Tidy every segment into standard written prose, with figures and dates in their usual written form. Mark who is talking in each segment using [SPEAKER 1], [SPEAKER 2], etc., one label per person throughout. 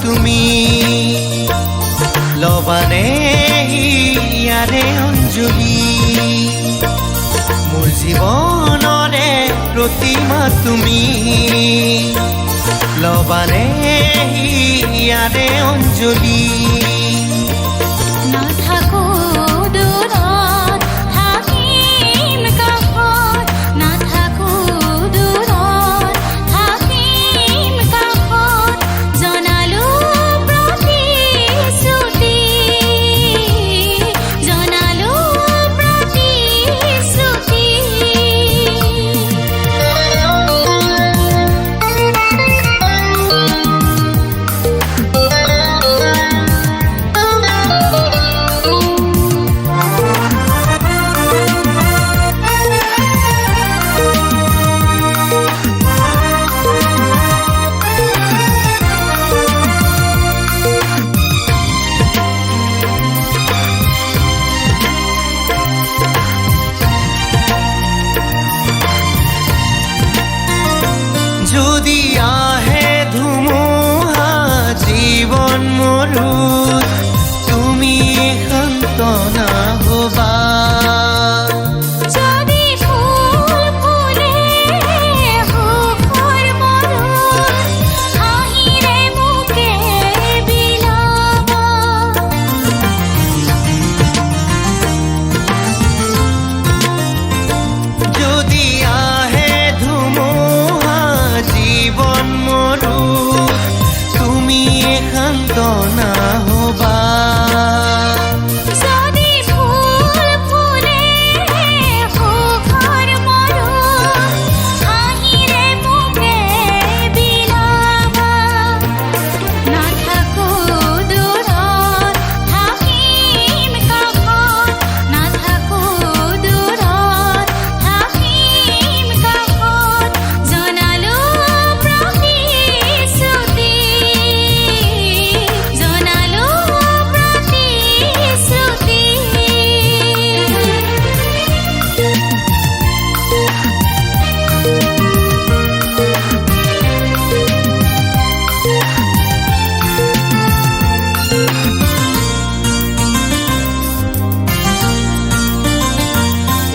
[SPEAKER 1] তুমি লবানে ইয়াৰে অঞ্জলি মোৰ জীৱনৰে প্ৰতিমা তুমি লবানে ইয়াৰে অঞ্জলি
[SPEAKER 2] নাথাকো দূৰত থাকিম কাষত নাথাকো দূৰত থাকিম কাষত জনালো প্ৰতিশ্ৰুতি জনালো প্ৰতিশ্ৰুতি
[SPEAKER 1] যদি আহে ধুমুহা জীৱন মৰুত তুমি সান্তনা হবা
[SPEAKER 2] যদি ফুল ফুলে সুখৰ মৰুত হাঁহিৰে মোকে বিলাবা
[SPEAKER 1] যদি আহে ধুমুহা জীৱন মৰুত তুমি সান্তনা হবা
[SPEAKER 2] যদি ফুল ফুলে সুখৰ মৰুত হাঁহিৰে মোকে বিলাবা নাথাকো দূৰত থাকিম কাষত নাথাকো দূৰত থাকিম কাষত জনালো প্ৰতিশ্ৰুতি জনালো প্ৰতিশ্ৰুতি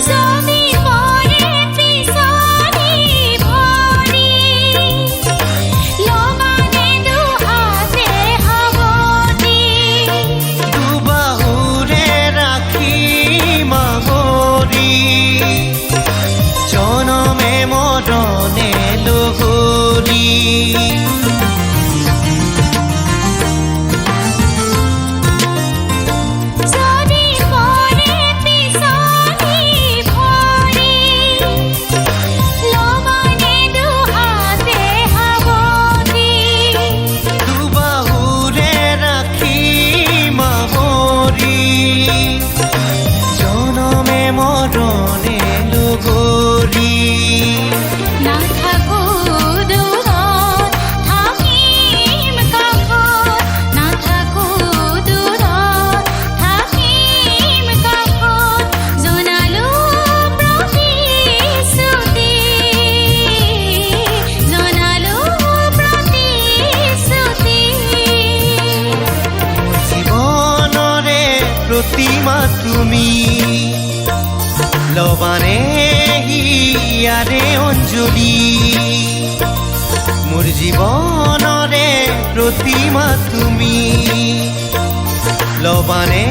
[SPEAKER 2] যদি পৰে পিছলি ভৰি লবানে দুহাতে সাৱটি
[SPEAKER 1] দুবাহুৰে ৰাখিম আৱৰি জনমে মৰণে লগৰী
[SPEAKER 2] যদি পৰে পিছলি ভৰি লবানে দুহাতে সাৱটি
[SPEAKER 1] দুবাহুৰে ৰাখিম আৱৰি জনমে মৰণে লগৰী
[SPEAKER 2] নাথাকো দূৰত থাকিম কাষত নাথাকো দূৰত থাকিম কাষত জনালো প্ৰতিশ্ৰুতি জনালো প্ৰতিশ্ৰুতি
[SPEAKER 1] জীৱনৰে প্ৰতিমা তুমি লবানে ইয়াৰে অঞ্জলি মোৰ জীৱনৰে প্ৰতিমা তুমি লবানে